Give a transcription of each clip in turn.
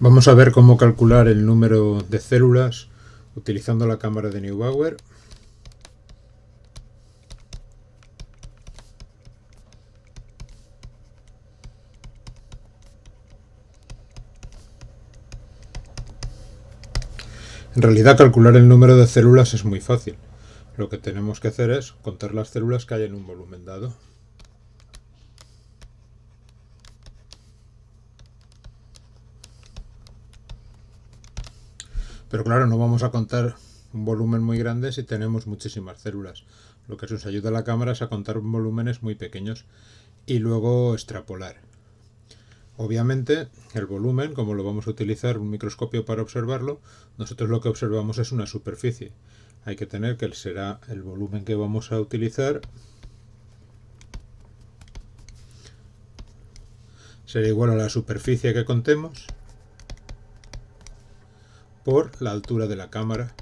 Vamos a ver cómo calcular el número de células utilizando la cámara de Neubauer. En realidad calcular el número de células es muy fácil. Lo que tenemos que hacer es contar las células que hay en un volumen dado. Pero claro, no vamos a contar un volumen muy grande si tenemos muchísimas células. Lo que nos ayuda a la cámara es a contar volúmenes muy pequeños y luego extrapolar. Obviamente, el volumen, como lo vamos a utilizar un microscopio para observarlo, nosotros lo que observamos es una superficie. Hay que tener que será el volumen que vamos a utilizar será igual a la superficie que contemos por la altura de la cámara.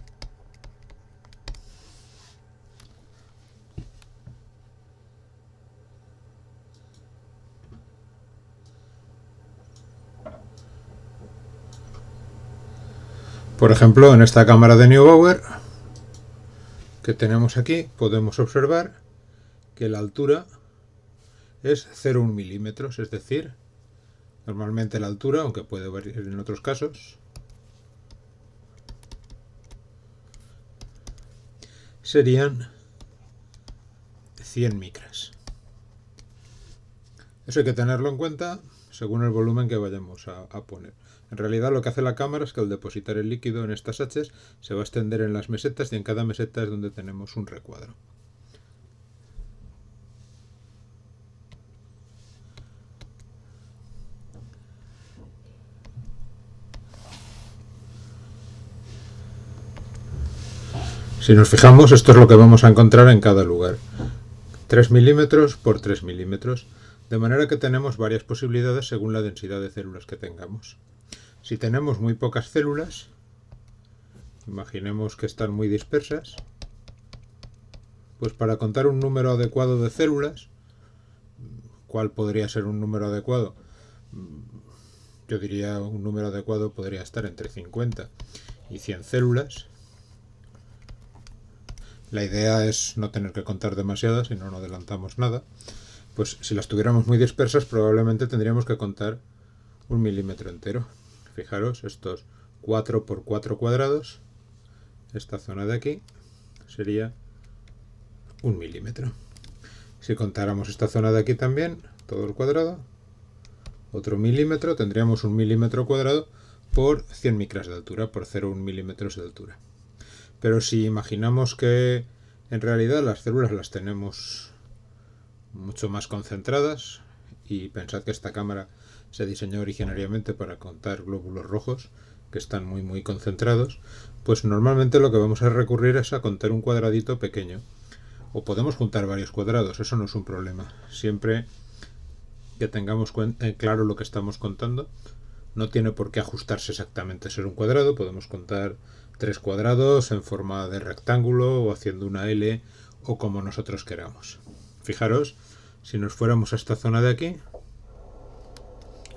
Por ejemplo, en esta cámara de Neubauer que tenemos aquí, podemos observar que la altura es 0,1 milímetros, es decir, normalmente la altura, aunque puede variar en otros casos, serían 100 micras. Eso hay que tenerlo en cuenta según el volumen que vayamos a poner. En realidad lo que hace la cámara es que al depositar el líquido en estas haches se va a extender en las mesetas y en cada meseta es donde tenemos un recuadro. Si nos fijamos, esto es lo que vamos a encontrar en cada lugar. 3 milímetros por 3 milímetros, de manera que tenemos varias posibilidades según la densidad de células que tengamos. Si tenemos muy pocas células, imaginemos que están muy dispersas, pues para contar un número adecuado de células, ¿cuál podría ser un número adecuado? Yo diría un número adecuado podría estar entre 50 y 100 células. La idea es no tener que contar demasiadas, si no, no adelantamos nada. Pues si las tuviéramos muy dispersas, probablemente tendríamos que contar 1 milímetro entero. Fijaros, estos 4 por 4 cuadrados, esta zona de aquí sería 1 milímetro. Si contáramos esta zona de aquí también, todo el cuadrado, otro milímetro, tendríamos 1 milímetro cuadrado por 100 micras de altura, por 0,1 milímetros de altura. Pero si imaginamos que en realidad las células las tenemos mucho más concentradas, y pensad que esta cámara se diseñó originariamente para contar glóbulos rojos que están muy concentrados, pues normalmente lo que vamos a recurrir es a contar un cuadradito pequeño. O podemos juntar varios cuadrados, eso no es un problema. Siempre que tengamos claro lo que estamos contando, no tiene por qué ajustarse exactamente a ser un cuadrado, podemos contar 3 cuadrados en forma de rectángulo o haciendo una L o como nosotros queramos. Fijaros, si nos fuéramos a esta zona de aquí,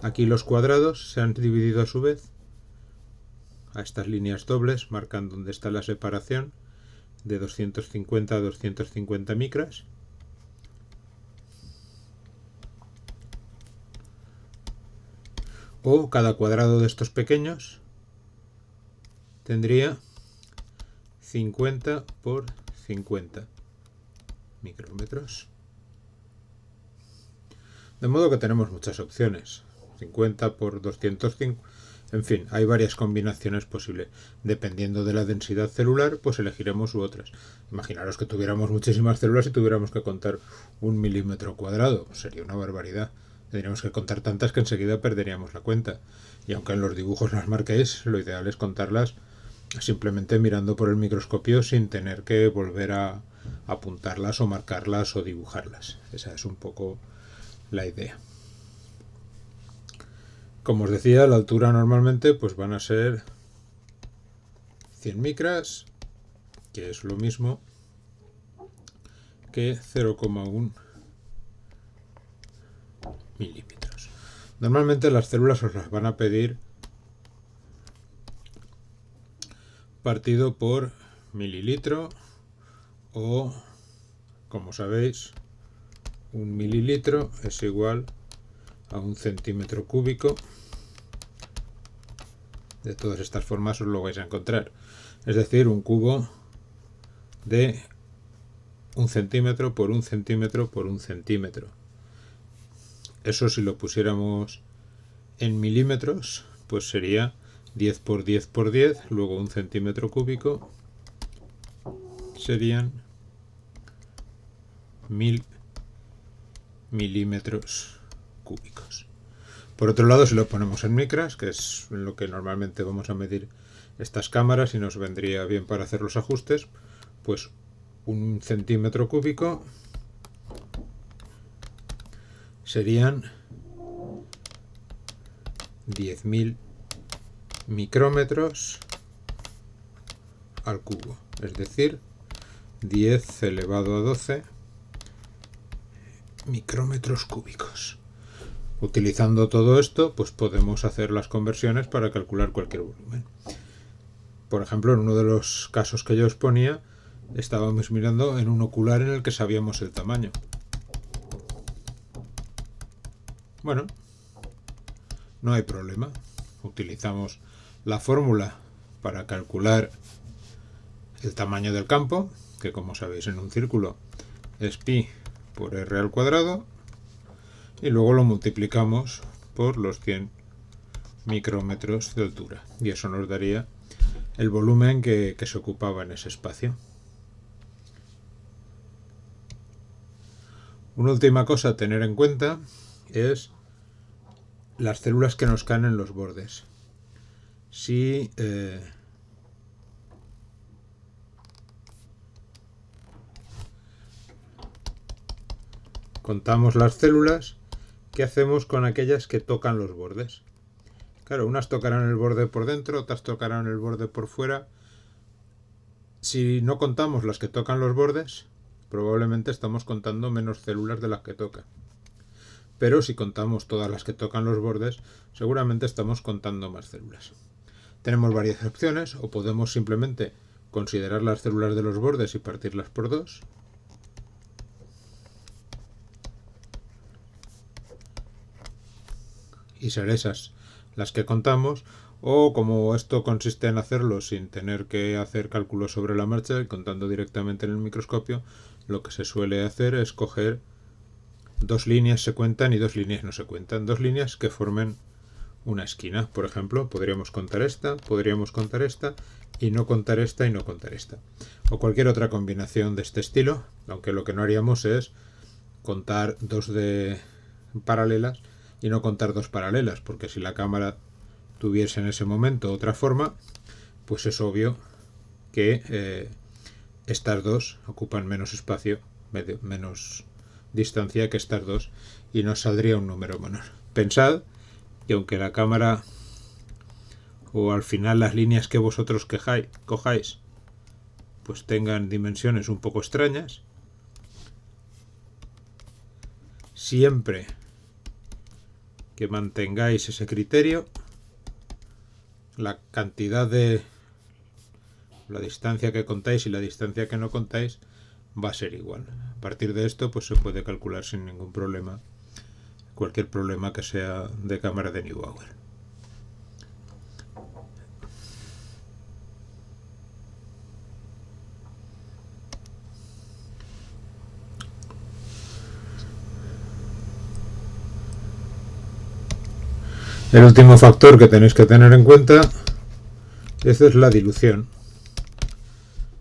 aquí los cuadrados se han dividido a su vez a estas líneas dobles, marcando dónde está la separación de 250 a 250 micras. O cada cuadrado de estos pequeños tendría 50 por 50 micrómetros. De modo que tenemos muchas opciones. 50 por 250. En fin, hay varias combinaciones posibles. Dependiendo de la densidad celular, pues elegiremos u otras. Imaginaros que tuviéramos muchísimas células y tuviéramos que contar 1 milímetro cuadrado. Sería una barbaridad. Tendríamos que contar tantas que enseguida perderíamos la cuenta. Y aunque en los dibujos las marquéis, lo ideal es contarlas simplemente mirando por el microscopio sin tener que volver a apuntarlas o marcarlas o dibujarlas. Esa es un poco la idea. Como os decía, la altura normalmente pues van a ser 100 micras, que es lo mismo que 0,1 milímetros. Normalmente las células os las van a pedir partido por mililitro, o, como sabéis, un mililitro es igual a un centímetro cúbico. De todas estas formas os lo vais a encontrar. Es decir, un cubo de un centímetro por un centímetro por un centímetro. Eso, si lo pusiéramos en milímetros, pues sería 10 por 10 por 10, luego un centímetro cúbico serían 1000 milímetros cúbicos. Por otro lado, si lo ponemos en micras, que es lo que normalmente vamos a medir estas cámaras y nos vendría bien para hacer los ajustes, pues un centímetro cúbico serían 10.000 micrómetros al cubo, es decir, 10 elevado a 12 micrómetros cúbicos. Utilizando todo esto, pues podemos hacer las conversiones para calcular cualquier volumen. Por ejemplo, en uno de los casos que yo os ponía, estábamos mirando en un ocular en el que sabíamos el tamaño. Bueno, no hay problema. Utilizamos la fórmula para calcular el tamaño del campo, que como sabéis en un círculo es pi por r al cuadrado, y luego lo multiplicamos por los 100 micrómetros de altura, y eso nos daría el volumen que se ocupaba en ese espacio. Una última cosa a tener en cuenta es las células que nos caen en los bordes. Si contamos las células, ¿qué hacemos con aquellas que tocan los bordes? Claro, unas tocarán el borde por dentro, otras tocarán el borde por fuera. Si no contamos las que tocan los bordes, probablemente estamos contando menos células de las que tocan. Pero si contamos todas las que tocan los bordes, seguramente estamos contando más células. Tenemos varias opciones, o podemos simplemente considerar las células de los bordes y partirlas por 2. Y ser esas las que contamos, o como esto consiste en hacerlo sin tener que hacer cálculos sobre la marcha y contando directamente en el microscopio, lo que se suele hacer es coger 2 líneas se cuentan y 2 líneas no se cuentan. 2 líneas que formen una esquina. Por ejemplo, podríamos contar esta y no contar esta y no contar esta. O cualquier otra combinación de este estilo, aunque lo que no haríamos es contar 2 de paralelas y no contar 2 paralelas, porque si la cámara tuviese en ese momento otra forma, pues es obvio que estas 2 ocupan menos espacio, menos distancia que estas 2, y nos saldría un número menor. Pensad que aunque la cámara o al final las líneas que vosotros cojáis pues tengan dimensiones un poco extrañas, siempre que mantengáis ese criterio, la cantidad de la distancia que contáis y la distancia que no contáis va a ser igual. A partir de esto pues se puede calcular sin ningún problema cualquier problema que sea de cámara de Neubauer. El último factor que tenéis que tener en cuenta es la dilución.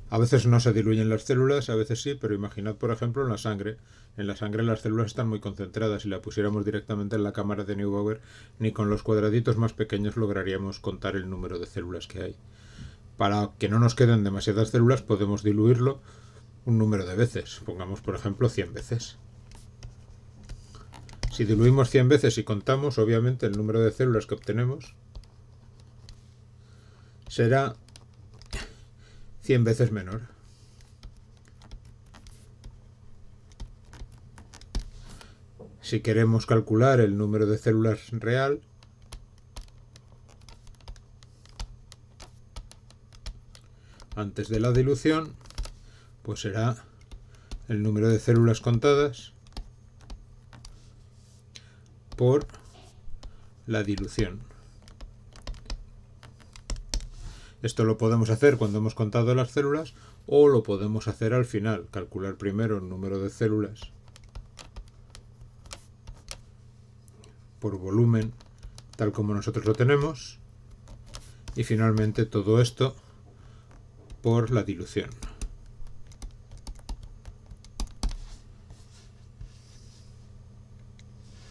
A veces no se diluyen las células, a veces sí, pero imaginad por ejemplo en la sangre. En la sangre las células están muy concentradas. Si la pusiéramos directamente en la cámara de Neubauer, ni con los cuadraditos más pequeños lograríamos contar el número de células que hay. Para que no nos queden demasiadas células podemos diluirlo un número de veces. Pongamos por ejemplo 100 veces. Si diluimos 100 veces y contamos, obviamente el número de células que obtenemos será 100 veces menor. Si queremos calcular el número de células real, antes de la dilución, pues será el número de células contadas por la dilución. Esto lo podemos hacer cuando hemos contado las células o lo podemos hacer al final, calcular primero el número de células por volumen, tal como nosotros lo tenemos, y finalmente todo esto por la dilución.